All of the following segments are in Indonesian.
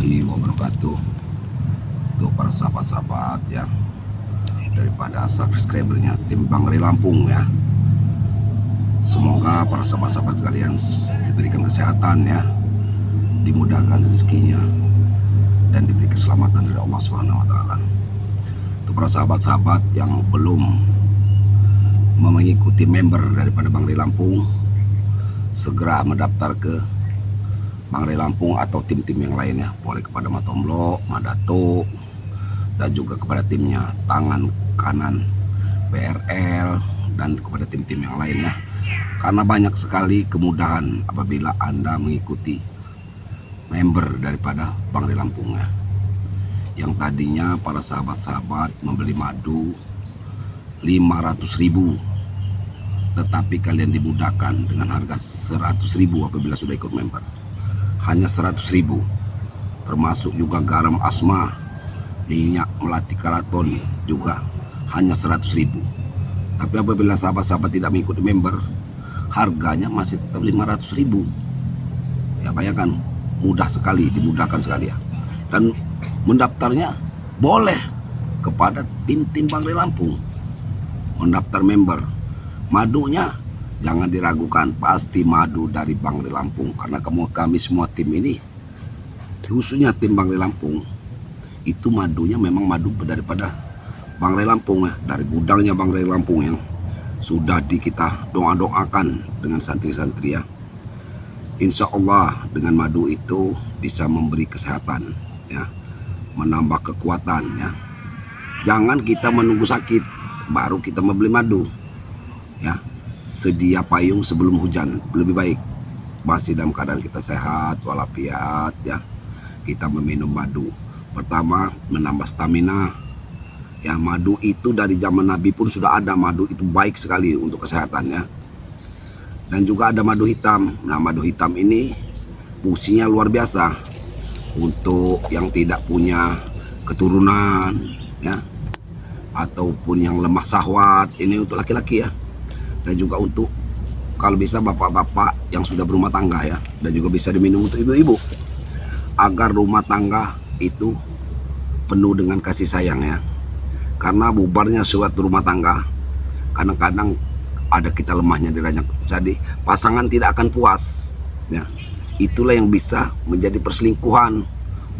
warahmatullahi wabarakatuh. Untuk para sahabat-sahabat ya, daripada subscribernya tim Bangre Lampung ya, semoga para sahabat-sahabat kalian diberikan kesehatan ya, dimudahkan rezekinya, dan diberi keselamatan dari Allah Subhanahu wa Ta'ala. Untuk para sahabat-sahabat yang belum mengikuti member daripada Bangre Lampung, segera mendaftar ke Bangre Lampung atau tim-tim yang lainnya, boleh kepada Matomblo, Madato, dan juga kepada timnya Tangan Kanan BRL, dan kepada tim-tim yang lainnya, karena banyak sekali kemudahan apabila Anda mengikuti member daripada Bangre Lampung ya. Yang tadinya para sahabat-sahabat membeli madu 500.000, tetapi kalian dimudahkan dengan harga 100.000 apabila sudah ikut member. Hanya 100.000, termasuk juga garam asma, minyak melati karaton juga hanya 100.000. Tapi apabila sahabat-sahabat tidak mengikuti member, harganya masih tetap 500.000 ya. Bayangkan, mudah sekali, dimudahkan sekali ya. Dan mendaftarnya boleh kepada tim-tim Bangre Lampung, mendaftar member. Madunya jangan diragukan, pasti madu dari Bangre Lampung, karena kami semua tim ini, khususnya tim Bangre Lampung, itu madunya memang madu daripada Bangre Lampung ya, dari gudangnya Bangre Lampung yang sudah kita doakan dengan santri-santri ya. Insya Allah dengan madu itu bisa memberi kesehatan ya, menambah kekuatan ya. Jangan kita menunggu sakit baru kita membeli madu ya. Sedia payung sebelum hujan, lebih baik masih dalam keadaan kita sehat walafiat ya, kita meminum madu. Pertama, menambah stamina ya. Madu itu dari zaman Nabi pun sudah ada, madu itu baik sekali untuk kesehatan ya. Dan juga ada madu hitam. Nah, madu hitam ini fungsinya luar biasa untuk yang tidak punya keturunan ya, ataupun yang lemah syahwat. Ini untuk laki-laki ya, dan juga untuk kalau bisa bapak-bapak yang sudah berumah tangga ya, dan juga bisa diminum untuk ibu-ibu agar rumah tangga itu penuh dengan kasih sayang ya. Karena bubarnya suatu rumah tangga, kadang-kadang ada kita lemahnya di ranjang, jadi pasangan tidak akan puas ya. Itulah yang bisa menjadi perselingkuhan.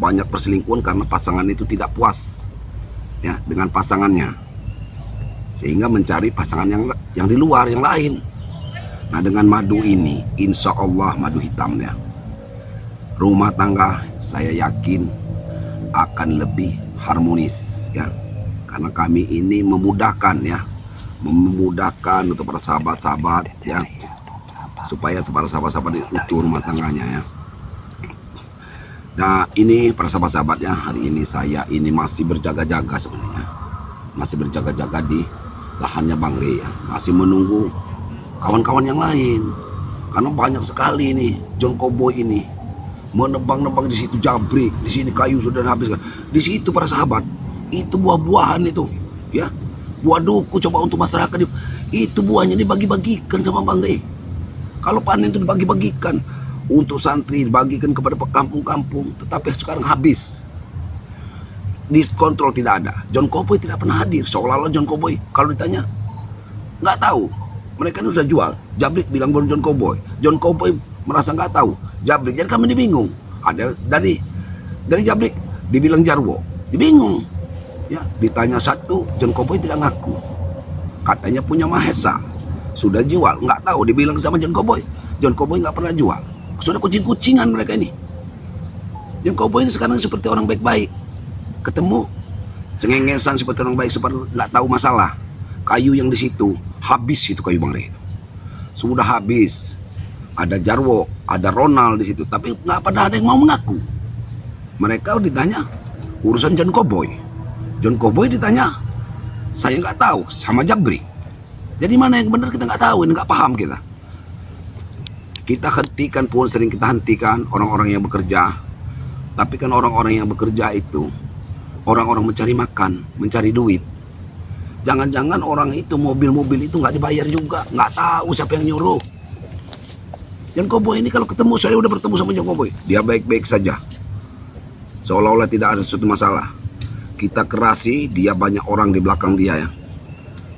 Banyak perselingkuhan karena pasangan itu tidak puas ya dengan pasangannya, sehingga mencari pasangan yang di luar, yang lain. Nah, dengan madu ini, insya Allah madu hitam ya, rumah tangga saya yakin akan lebih harmonis ya, karena kami ini memudahkan ya, memudahkan untuk para sahabat-sahabat ya, supaya para sahabat-sahabat utuh rumah tangganya ya. Nah, ini para sahabat-sahabatnya, hari ini saya ini masih berjaga-jaga sebenarnya, masih berjaga-jaga di lahannya Bangre ya, masih menunggu kawan-kawan yang lain, karena banyak sekali ini John Cowboy ini menebang-nebang di situ jabrik, di sini kayu sudah habis, di situ para sahabat itu buah-buahan itu ya, buah duku coba untuk masyarakat itu buahnya dibagi-bagikan sama Bangre. Kalau panen itu dibagi-bagikan untuk santri, dibagikan kepada kampung-kampung, tetapi sekarang habis, dikontrol tidak ada. John Cowboy tidak pernah hadir, seolah-olah John Cowboy kalau ditanya nggak tahu. Mereka ini sudah jual, Jabrik bilang baru John Cowboy merasa nggak tahu Jabrik, jadi kami bingung. Ada dari Jabrik dibilang Jarwo, dibingung ya. Ditanya satu, John Cowboy tidak ngaku, katanya punya Mahesa, sudah jual, nggak tahu. Dibilang sama John Cowboy nggak pernah jual. Sudah kucing-kucingan mereka ini. John Cowboy ini sekarang seperti orang baik-baik, ketemu cengengesan seperti orang baik, seperti nggak tahu masalah. Kayu yang di situ habis, itu kayu Bangre itu sudah habis. Ada Jarwo, ada Ronald di situ, tapi nggak pada ada yang mau mengaku. Mereka ditanya urusan John Cowboy ditanya, saya nggak tahu, sama Jabrik. Jadi mana yang benar kita nggak tahu, ini nggak paham kita. Kita hentikan pun, sering kita hentikan orang-orang yang bekerja. Tapi kan orang-orang yang bekerja itu orang-orang mencari makan, mencari duit. Jangan-jangan orang itu mobil-mobil itu nggak dibayar juga, nggak tahu siapa yang nyuruh. John Cowboy ini kalau ketemu, saya udah bertemu sama John Cowboy, dia baik-baik saja. seolah-olah tidak ada suatu masalah. Kita kerasi, dia banyak orang di belakang dia ya.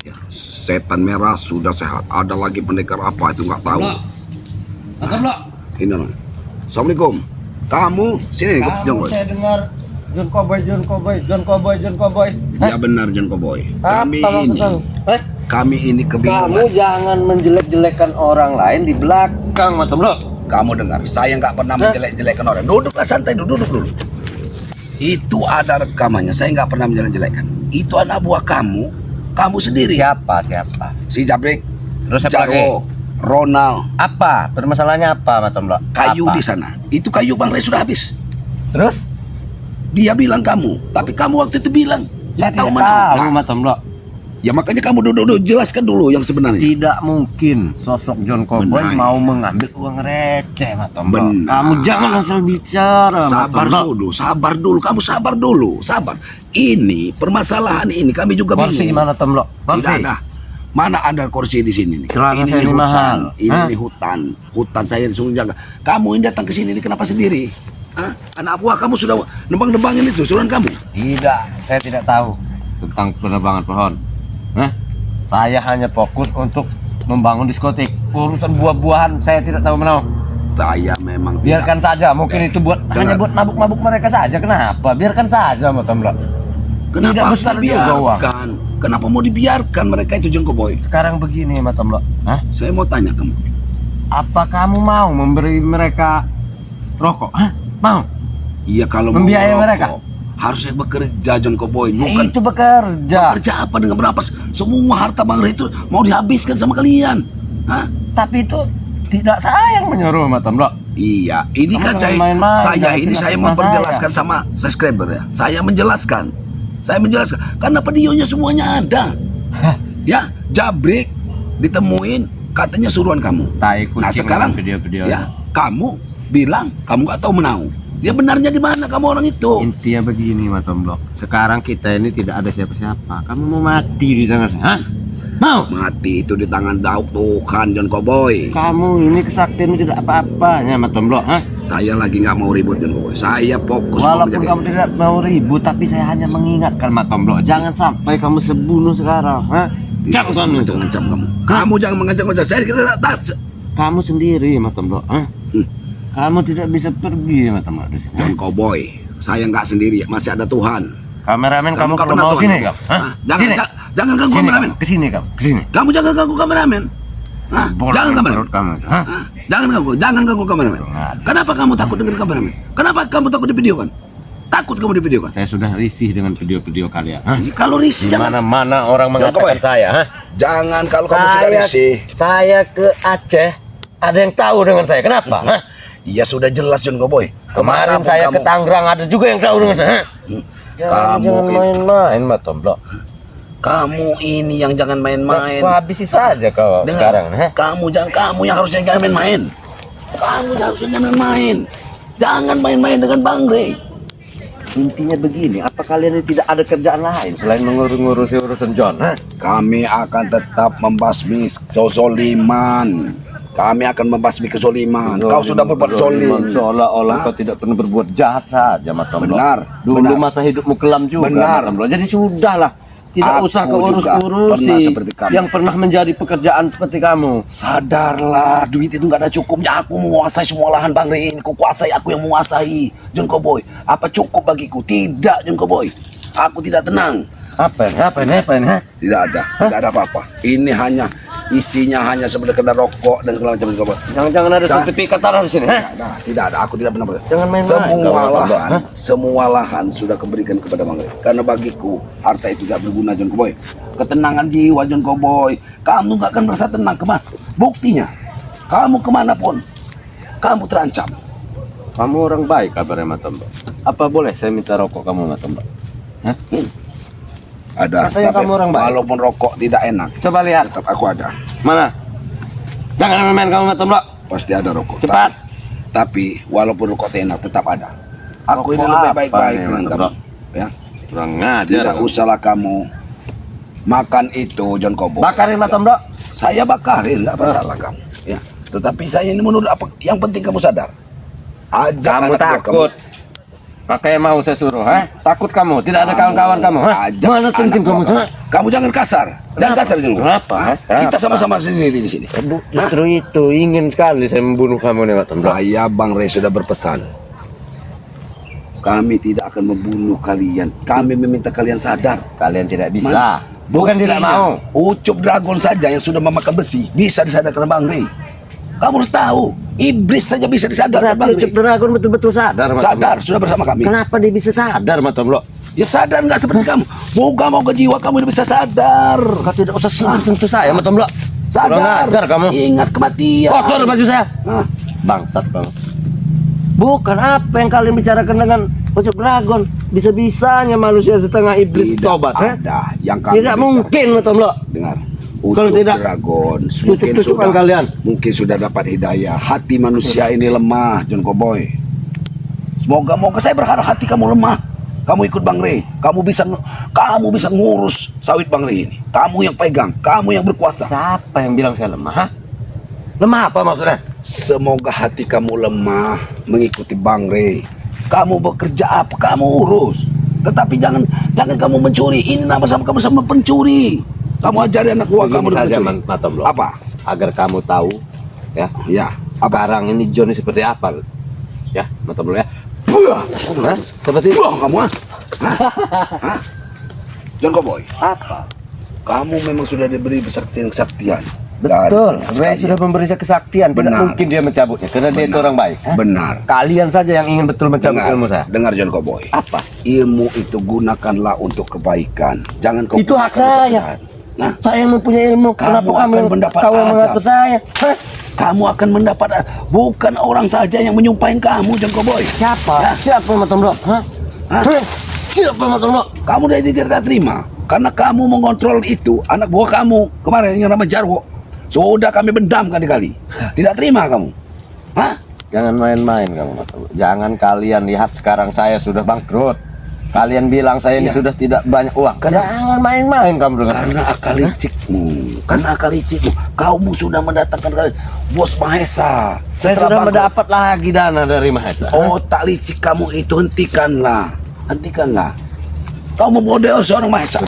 Ya, setan merah sudah sehat. Ada lagi pendekar apa itu nggak tahu. Mantap lo. Ini loh. Assalamualaikum. Kamu sini, John Boy. Saya dengar John Cowboy. Ya benar John Cowboy. Kami ini Kamu kebingungan. jangan menjelek-jelekan orang lain di belakang, Mantap lo. Kamu dengar, saya nggak pernah menjelek-jelekan orang. Duduklah santai, duduk dulu. Itu ada rekamannya. Saya nggak pernah menjelek-jelekan. Itu anak buah kamu sendiri. Siapa? Si Jabrik, Terus siapa lagi? Jago, Ronald, Apa? Permasalahannya apa, Mantap lo? kayu Apa? di sana. Itu kayu Bang Ray sudah habis. Terus? Dia bilang kamu, tapi kamu waktu itu bilang Saya tahu tidak mana. tahu, Nah, Mantap lo. ya makanya kamu duduk jelaskan dulu yang sebenarnya. Tidak mungkin sosok John Cowboy Benar. mau mengambil uang receh, Mantap lo. Benar. Kamu jangan asal bicara, Sabar Mantap lo. dulu, kamu sabar dulu, sabar. Ini permasalahan ini kami juga Kursi bingung. mana, Mantap lo? Tidak ada. Mana ada kursi di sini nih? Celana saya nih ini mahal. Ini Hah? nih hutan saya disuruh jaga. Kamu ini datang ke sini ini kenapa sendiri? Hah? Anak buah kamu sudah nembang-nembangin itu suruhan kamu. Tidak, saya tidak tahu tentang penerbangan pohon. Hah? Saya hanya fokus untuk membangun diskotik. Urusan buah-buahan saya tidak tahu menau. Saya memang tidak. Biarkan saja, mungkin itu hanya buat mabuk-mabuk mereka saja. Kenapa? Biarkan saja, Mantap lo. Kenapa Tidak harus besar juga uang. dibiarkan? Kenapa mau dibiarkan mereka itu John Cowboy? Sekarang begini, Mantap lo. Hah? Saya mau tanya kamu. Apa kamu mau memberi mereka rokok? Hah? Mau? Iya kalau Membiayai mau mereka? merokok, harusnya bekerja John Cowboy. Bukan Itu bekerja. bekerja apa dengan berapa? Semua harta Bang Ray itu mau dihabiskan sama kalian. Hah? Tapi itu tidak saya yang menyuruh, Mantap lo. Iya, ini Kamu kan jangan main-main, saya jangan ini fitnah saya sama memperjelaskan sama subscriber ya. Saya menjelaskan karena videonya semuanya ada. Ya, Jabrik ditemuin katanya suruhan kamu. Tai kucing Nah sekarang video-video. ya kamu bilang kamu nggak tahu menau. Ya benarnya di mana kamu orang itu? Intinya begini, Mantap lo. Sekarang kita ini tidak ada siapa-siapa. Kamu mau mati di tangan saya? Hah? Mau? Mati itu di tangan Tuhan John Cowboy. Kamu ini kesaktianmu tidak apa-apanya, Mantap lo. Hah? Saya lagi nggak mau ribut John Cowboy. Saya fokus mau Walaupun menjaga kamu tidak mau ribut, tapi saya hanya mengingatkan, Mantap lo. Jangan sampai kamu sebunuh sekarang. Hah? Jangan kamu. mengancam kamu. Kamu jangan mengancam-ancam. Saya tidak tak. Kamu sendiri, Mantap lo. Hah? Kamu tidak bisa pergi, Mantap lo. John Cowboy, saya nggak sendiri, masih ada Tuhan. Kameramen kamu nggak kalau pernah mau Tuhan. sini, kamu. Hah? Jangan, Sini. jangan ganggu Sini, kameramen. kamu. Kesini, kamu. Kesini. Kamu jangan ganggu kameramen. Hah? Bola Jangan kameramen. perut kamu. Hah? Hah? Jangan ganggu kameramen. Kenapa kamu takut dengan kameramen? Kenapa kamu takut divideokan? Takut kamu divideokan? Saya sudah risih dengan video-video kalian. Hah? Kalau risih Di jangan. mana-mana orang Jangan, mengatakan Boy. saya, hah? Jangan kalau kamu sudah risih. Saya ke Aceh, ada yang tahu dengan saya. Kenapa? Hah? Ya sudah jelas John Cowboy. Kemarin Kemanapun saya kamu, ke Tangerang, ada juga yang tahu dengan saya. Jangan Kamu itu- main-main, Mantap lo. kamu ini yang jangan main-main. Kau habisi saja kau Dengar, sekarang, hah? kamu yang harusnya jangan main-main. Kamu yang harusnya jangan main. Jangan main-main dengan Bang Ray. Intinya begini, apa kalian ini tidak ada kerjaan lain selain mengurusi urusan John? Hah? Kami akan tetap membasmi kezoliman. Kami akan membasmi kezoliman. Kau sudah berbuat zolim. Seolah-olah Hah? kau tidak pernah berbuat jahat saja, Mantap lo. Benar, Dulu benar. masa hidupmu kelam juga, Benar. Mantap lo. Jadi sudahlah. Tidak Aku usah kau juga pernah urus-urusi seperti kamu. yang pernah menjadi pekerjaan seperti kamu. Sadarlah, duit itu nggak ada cukupnya. Aku menguasai semua lahan Bang Ray ini. Kuasai, aku yang menguasai. John Cowboy, apa cukup bagiku? Tidak, John Cowboy. Aku tidak tenang. Apa ini? Hah? Tidak ada apa-apa. Ini hanya isinya hanya sekedar rokok dan segala macam. Jangan-jangan ada Dah. sertifikat tanah di sini, hah? Tidak ada. Aku tidak pernah. Jangan main-main. Semua lahan sudah keberikan kepada Bang Ray. Karena bagiku harta itu tidak berguna John Cowboy. Ketenangan jiwa John Cowboy. Kamu nggak akan merasa tenang kemana? Buktinya, kamu kemanapun, kamu terancam. Kamu orang baik kabarnya, Mantap lo. Apa boleh saya minta rokok kamu, Mantap lo? Hah? Ada. Katanya tapi kamu orang baik. walaupun rokok tidak enak, Coba lihat. tetap aku ada. Mana? Jangan main-main kamu, Mantap lo. Pasti ada rokok. Cepat. Tapi walaupun rokok tidak enak, tetap ada. Aku ini Rokok lebih apa baik-baik nih, dengan Mantap kamu. lo? Ya, Kurang ngajar. tidak usahlah kamu makan itu John Cowboy. Bakarin, Mantap lo. Saya bakarin, nggak masalah kamu. Ya, tetapi saya ini menurut apa? Yang penting kamu sadar. Ajak Kamu anak buah takut. Makanya mau saya suruh, takut kamu, tidak ada kawan-kawan kamu, Ajak mana tim kamu, anak buah. Kamu jangan kasar, jangan kasar dulu. Kenapa? Kita sama-sama sendiri di sini. Justru itu ingin sekali saya membunuh kamu nih, Pak Tomblo. Saya Bang Rey sudah berpesan. Kami tidak akan membunuh kalian. Kami meminta kalian sadar. Kalian tidak bisa, bukan tidak Buktinya, mau. Ucup Dragon saja yang sudah memakan besi bisa disadarkan Bang Rey. Kamu harus tahu, iblis saja bisa disadarkan Bang Berarti Rey. Ucup Dragon betul-betul sadar, Pak Tomblo. Sadar, sudah bersama kami. Kenapa dia bisa sadar, Pak Tomblo? Ya sadar nggak seperti kamu. Moga jiwa kamu ini bisa sadar. Kau tidak usah sentuh saya, Pak Tomblo. Kurang Sadar. ajar kamu. Ingat kematian. Kotor baju saya. Hah? Bangsat kamu. Bukan apa yang kalian bicarakan dengan Ucup Dragon. Bisa-bisanya manusia setengah iblis Tidak tobat. ada yang kami Tidak bicara. mungkin, Pak Tomblo. Dengar. Kalau Ucup tidak, Dragon tutup-tutupan kalian. mungkin sudah dapat hidayah. Hati manusia ini lemah, John Cowboy. Semoga saya berharap hati kamu lemah. Kamu ikut Bang Rey. Kamu bisa ngurus sawit Bang Rey ini. Kamu yang pegang, kamu yang berkuasa. Siapa yang bilang saya lemah? Lemah apa maksudnya? Semoga hati kamu lemah mengikuti Bang Rey. Kamu bekerja apa kamu urus. Tetapi jangan kamu mencuri. Ini nama sama kamu sama pencuri. Kamu ajari anak buah kamu Begini saja, mencuri. Pak Tomblo. Apa? Agar kamu tahu, ya. Ya. Sekarang ini Johnny seperti apa? Ya, Pak Tomblo ya. Buah. Seperti Buah kamu ah. Hah? John Cowboy. apa? Kamu memang sudah diberi kesaktian. Betul, saya sudah memberi saya kesaktian. Tidak Benar. mungkin dia mencabutnya, karena dia itu orang baik. Benar. Kalian saja yang ingin betul mencabut Dengar, ilmu saya. dengar John Cowboy. Apa? Ilmu itu gunakanlah untuk kebaikan. Jangan kau Itu hak gunakan saya. untuk kejahatan. Nah, Saya yang mempunyai ilmu. Kenapa Kamu kamu akan mendapat kau yang azab. mengatur saya? kamu akan mendapat bukan orang saja yang menyumpahin kamu John Cowboy. Siapa? Ya. Siapa Mas Tomblo? Hah? Siapa Mas Tomblo? Kamu tidak terima karena kamu mengontrol itu anak buah kamu kemarin yang nama Jarwo. Sudah kami bendam kali-kali. Tidak terima kamu. Hah? Jangan main-main kamu Mas Tomblo. Jangan kalian lihat sekarang saya sudah bangkrut. Kalian bilang saya ini Ya. sudah tidak banyak uang. Jangan main-main kamu dengan Karena akal licikmu. Karena akal licikmu. Kamu sudah mendatangkan bos Mahesa. saya Setelah sudah bangkrut. mendapat lagi dana dari Mahesa. Otak licik kamu itu hentikanlah. Hentikanlah. Kau membodohi seorang Mahesa.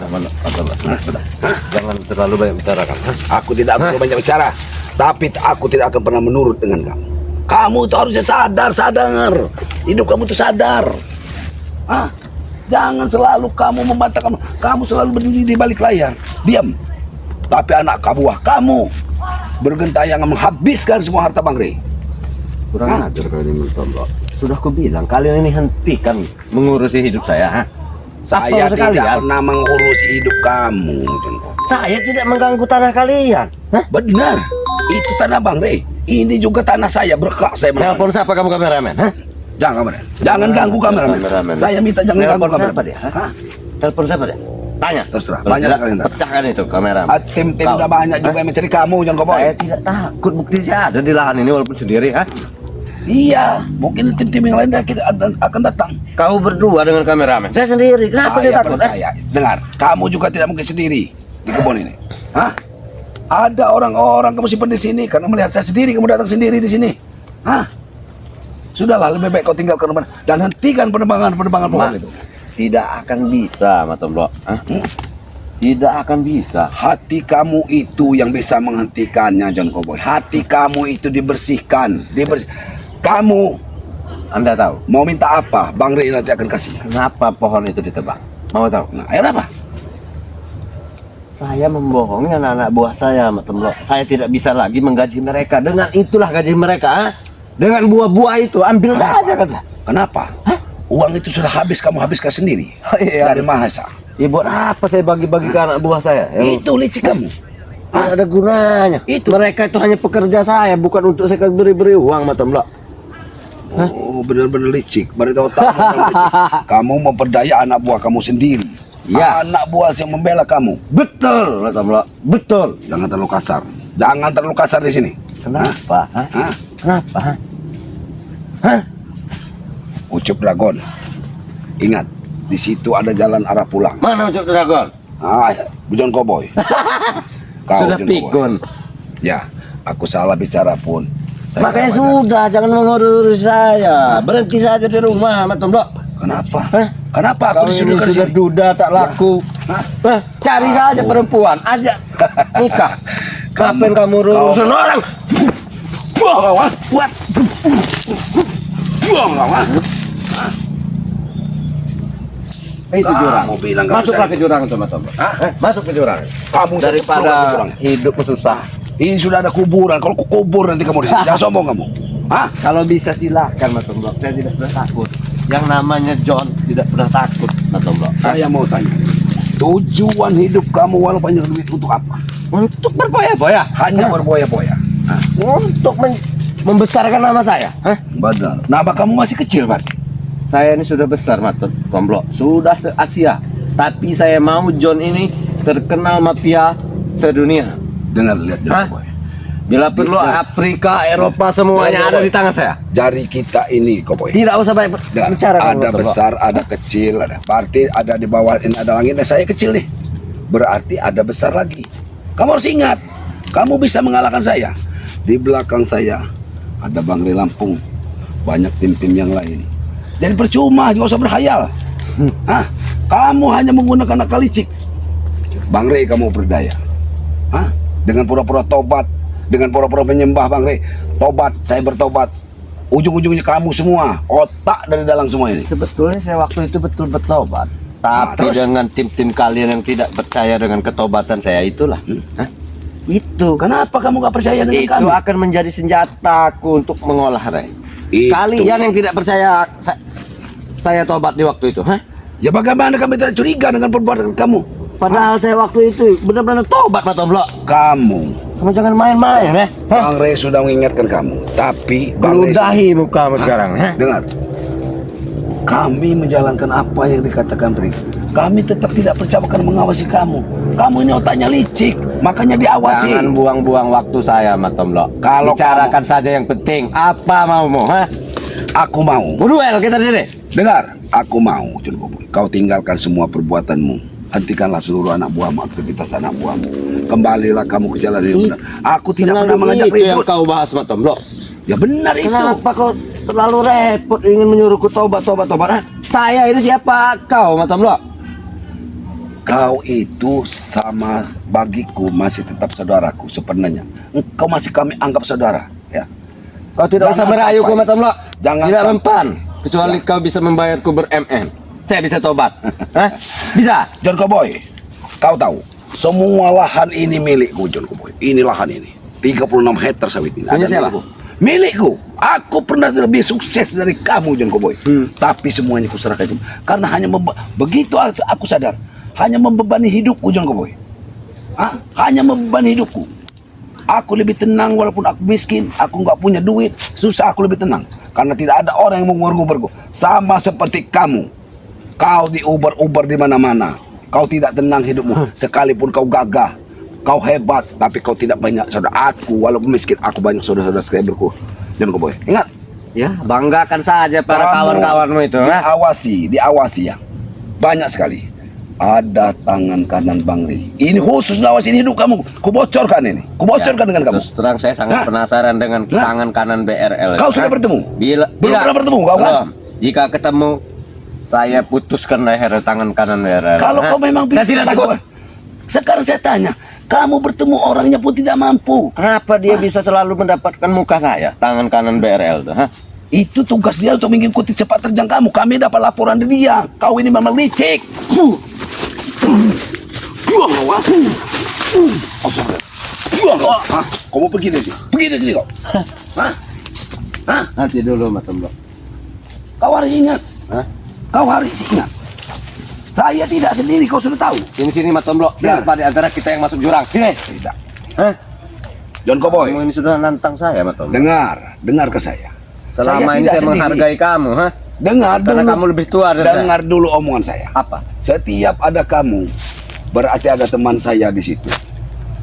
Jangan terlalu banyak bicara kamu. Aku tidak perlu banyak bicara. Tapi aku tidak akan pernah menurut dengan kamu. Kamu itu harusnya sadar. Hidup kamu itu sadar. Hah? Jangan selalu kamu membantah kamu selalu berdiri di balik layar. Diam. Tapi anak buah kamu bergentayangan menghabiskan semua harta Bang Rey. Kurang ajar kalian Mas Tomblo. Sudah aku bilang kalian ini hentikan mengurusi hidup saya. Saya Apa tidak sekalian? pernah mengurusi hidup kamu. John Cowboy. Saya tidak mengganggu tanah kalian. Benar. Itu tanah Bang Rey. Ini juga tanah saya. Berkah saya menang. Telepon siapa kamu kameramen? Jangan kameramen. Jangan ganggu kameramen. Kameramen. Saya minta jangan ganggu Telepon siapa kameramen. dia? Hah? Telepon siapa dia? Tanya. Terserah. Kalau Banyak tidak, sekali yang datang. pecahkan itu kameramen. Tim-tim Kau. udah banyak juga yang mencari kamu, John Cowboy. Saya tidak takut, bukti saya ada di lahan ini walaupun sendiri. Iya, mungkin tim-tim yang lain akan datang. Kau berdua dengan kameramen. Saya sendiri. Kenapa saya takut? percaya. Dengar, kamu juga tidak mungkin sendiri di kebun ini. Hah? Ada orang-orang kamu simpan di sini karena melihat saya sendiri kamu datang sendiri di sini. Hah? Sudahlah, lebih baik kau tinggalkan rumah dan hentikan penebangan pohon itu. Tidak akan bisa, Mas Tomblo. Tidak akan bisa. Hati kamu itu yang bisa menghentikannya, John Cowboy. Hati kamu itu dibersihkan. Kamu Anda tahu mau minta apa? Bang Rey nanti akan kasih. kenapa pohon itu ditebang? Mau tahu? Nah, air apa? Saya membohongi anak-anak buah saya, Mas Tomblo. Saya tidak bisa lagi menggaji mereka. Dengan itulah gaji mereka. Dengan buah-buah itu ambil saja kata. Kenapa? Uang itu sudah habis, kamu habiskan sendiri. Iya. Dari Mahesa. Ya buat apa saya bagi-bagi ke anak buah saya? Itu licik kamu. Tidak ada gunanya. Itu. Mereka itu hanya pekerja saya, bukan untuk saya beri-beri uang, Mas Tomblo. Oh, benar-benar licik. Berarti otak benar licik. Kamu memperdaya anak buah kamu sendiri. Ya. Anak buah yang membela kamu. Betul, Mas Tomblo. Betul. Jangan terlalu kasar. Jangan terlalu kasar di sini. Kenapa? Hah? Kenapa? Ucup Dragon. Ingat, di situ ada jalan arah pulang. Mana Ucup Dragon? John Cowboy. Kau, Sudah John Cowboy. pikun. Ya, aku salah bicara pun. Saya Makanya tidak wajar. sudah, jangan mengurus saya. Berhenti saja di rumah, Mas Tomblo. Kenapa? Hah? Kenapa aku Kau ini disudutkan sudah sini? duda tak laku. Hah? Cari saja perempuan, ajak nikah. Kapan kamu urusan orang? Buang kau, ah. Buat. Buang kau, ah. Itu Kamu jurang. bilang kamu Masuklah saya- ke jurang coba. Hah? Masuk ke jurang. Kamu satu keluar ke Daripada jurang. hidup susah. Ini sudah ada kuburan. Kalau ku kubur nanti kamu di sini. Jangan sombong kamu. Hah? Kalau bisa silakan Mas Tomblok. Saya tidak pernah takut. Yang namanya John tidak pernah takut Mas Tomblok. Saya mau tanya. Tujuan hidup kamu walau banyak duit untuk apa? Untuk berboya-boya. Hanya berboya-boya. Hah? Untuk membesarkan nama saya. Hah? Benar. Nama kamu masih kecil, Pak. Saya ini sudah besar Mas Tomblok. Sudah se-Asia. Tapi saya mau John ini terkenal mafia sedunia. Dengar, lihat Hah? jangan boy. Bila perlu Afrika, Eropa semuanya Boy. ada di tangan saya. Jari kita ini, kok boy. Tidak usah banyak Dengar, bicara. ada Mas Tomblok. besar, ada kecil, ada. Berarti ada di bawah ini ada langit. Nah, saya kecil nih. Berarti ada besar lagi. Kamu harus ingat, kamu bisa mengalahkan saya. Di belakang saya ada Bang Ray Lampung, banyak tim-tim yang lain. Jadi percuma, juga usah berhayal. Hah? Kamu hanya menggunakan akal licik. Bang Ray kamu berdaya. Hah? Dengan pura-pura tobat, dengan pura-pura menyembah Bang Ray. Tobat, saya bertobat. Ujung-ujungnya kamu semua, otak dari dalam semua ini. Sebetulnya saya waktu itu betul bertobat. Tapi terus? dengan tim-tim kalian yang tidak percaya dengan ketobatan saya itulah. Hah? Itu. Kenapa kamu gak percaya dengan Itu kami? akan menjadi senjataku untuk mengolah Ray. Itu. Kalian yang tidak percaya saya tobat di waktu itu, hah? Ya bagaimana kami tidak curiga dengan perbuatan kamu? Padahal saya waktu itu benar-benar tobat Pak Tomblok. Kamu, Kamu jangan main-main, ya. Hah? Bang Ray sudah mengingatkan kamu. Tapi Bang Ray, Ludahi mukamu sekarang, ha? dengar. Kami menjalankan apa yang dikatakan Ray. Kami tetap tidak percaya akan mengawasi kamu. Kamu ini otaknya licik, makanya diawasi. Jangan buang-buang waktu saya, Mas Tomblok. Kalau bicarakan saja yang penting. Apa maumu, ha? Aku mau. Berduel kita di sini. Dengar, aku mau, Jun Koboy. Kau tinggalkan semua perbuatanmu. Hentikanlah seluruh anak buahmu, aktivitas anak buahmu. Kembalilah kamu ke jalan yang benar. Aku tidak pernah mengajak itu yang ribut. kau bahas, Mas Tomblok. Ya benar itu. Kenapa kau terlalu repot ingin menyuruhku tobat? Ha? Saya ini siapa kau, Mas Tomblok? Kau itu sama bagiku masih tetap saudaraku sebenarnya. Engkau masih kami anggap saudara, ya. Kau tidak usah Jangan merayuku, sampai. Mas Tomblok. Jangan Tidak sampai. mempan. Kecuali Ya. kau bisa membayarku ber-MM. Saya bisa tobat. Hah? Bisa? John Koboy, kau tahu, semua lahan ini milikku, John Koboy. Ini lahan ini, 36 hektar sawit ini. Punya Ada siapa? milikku. Milikku. Aku pernah lebih sukses dari kamu, John Koboy. Tapi semuanya kuserahkan itu karena hanya begitu aku sadar, hanya membebani hidupku, John Koboy. Hanya membebani hidupku. Aku lebih tenang walaupun aku miskin, aku nggak punya duit, susah aku lebih tenang. Karena tidak ada orang yang mengubur-uburku. Sama seperti kamu. Kau diuber-uber di mana-mana. Kau tidak tenang hidupmu. Sekalipun kau gagah, kau hebat, tapi kau tidak banyak saudara. Aku walaupun miskin, aku banyak saudara-saudara subscriberku. Jangan kau boy. Ingat, Ya, banggakan saja para Kamu kawan-kawanmu itu. Ha? diawasi ya. Banyak sekali. Ada tangan kanan Bang Ray. Ini khusus ngawasin hidup kamu. Kubocorkan ini. Kubocorkan dengan kamu. Terus terang saya sangat Hah? penasaran dengan Hah? tangan kanan BRL. Kau sudah bertemu? Belum pernah bertemu, kau kan? Belum. Jika ketemu, saya putuskan leher tangan kanan BRL. Kalau Hah? kau memang Saya tidak takut. Sekarang saya tanya, kamu bertemu orangnya pun tidak mampu. Kenapa dia bisa selalu mendapatkan muka saya, tangan kanan BRL itu? Hah? Itu tugas dia untuk mengikuti cepat terjang kamu. Kami dapat laporan dari dia. Kau ini memang licik. Kau mau pergi dari sini? Pergi dari sini kau. Hah? Hah? Nanti dulu, Mas Tomblok. Kau harus ingat. Hah? Kau harus ingat. Saya tidak sendiri, kau sudah tahu. Sini, Mas Tomblok. Siapa di antara kita yang masuk jurang? Sini. Tidak. Hah? John Koboy, Kamu ini sudah nantang saya, Mas Tomblok. dengar ke saya. Selama ini tidak saya sendiri. menghargai kamu, ha? Dengar Karena dulu. kamu lebih tua dari saya. Dengar dulu omongan saya. Apa? Setiap ada kamu, berarti ada teman saya di situ.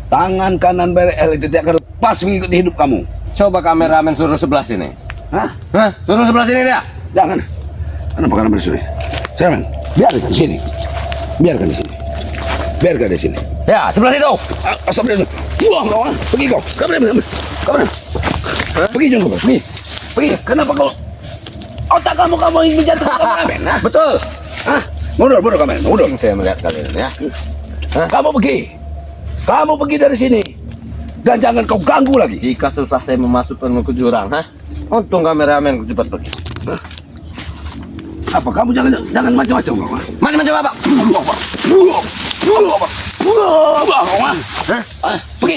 Tangan kanan BRL itu tidak akan lepas mengikuti hidup kamu. Coba kameramen suruh sebelah sini. Hah? Hah? Suruh sebelah sini dia. Jangan. Kenapa kanan bersulit? Sekarang, biarkan di sini. Biarkan di sini. Biarkan di sini. Ya, sebelah situ. Astagfirullah. Buang kau, pergi kau. Kamu pergi. Pergi jangan kau, pergi. Pergi. Kenapa kau? otak kamu ingin menjatuhkan kameramen? Hah? Betul. Hah? Mundur kameramen, mundur. Saya melihat kalian ya. Kamu pergi dari sini. Dan jangan kau ganggu lagi. Jika susah saya memasukkanmu ke jurang, untung kameramen cepat pergi. Apa kamu jangan macam-macam kau? Hah? Macam-macam apa? Pergi.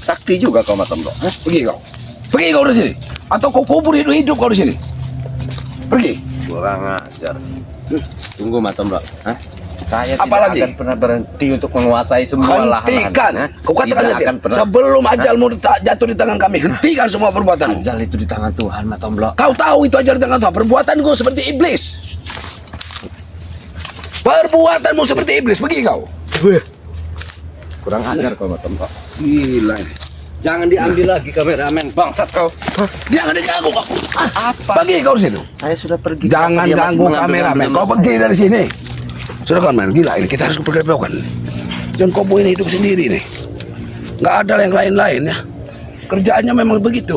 Sakti juga kau Matombo. Pergi kau dari sini. Atau kau kubur hidup kau di sini. Pergi. Kurang ajar. Tunggu Matombo. Saya Apalagi? tidak akan pernah berhenti untuk menguasai semua lahan. Hentikan. Kau katakan Tidak dia. akan pernah. Sebelum ajalmu jatuh di tangan kami, hentikan semua perbuatan. Ajal itu di tangan Tuhan Matombo. Kau tahu itu ajal di tangan Tuhan. Perbuatanku seperti iblis. Perbuatanmu seperti iblis. Pergi kau. Kurang ajar kau Matombo. Gila ini. Jangan diambil lagi kameramen, bangsat kau. Jangan diganggu kau. Apa? Pergi kau dari situ. Saya sudah pergi. Jangan Dia masih ganggu mengambil- kameramen. mengambil- Kau pergi dari sini. Sudah kan men, gila ini kita harus berkelompok. Jangan kau ini hidup sendiri nih. Nggak ada yang lain-lain ya. Kerjaannya memang begitu.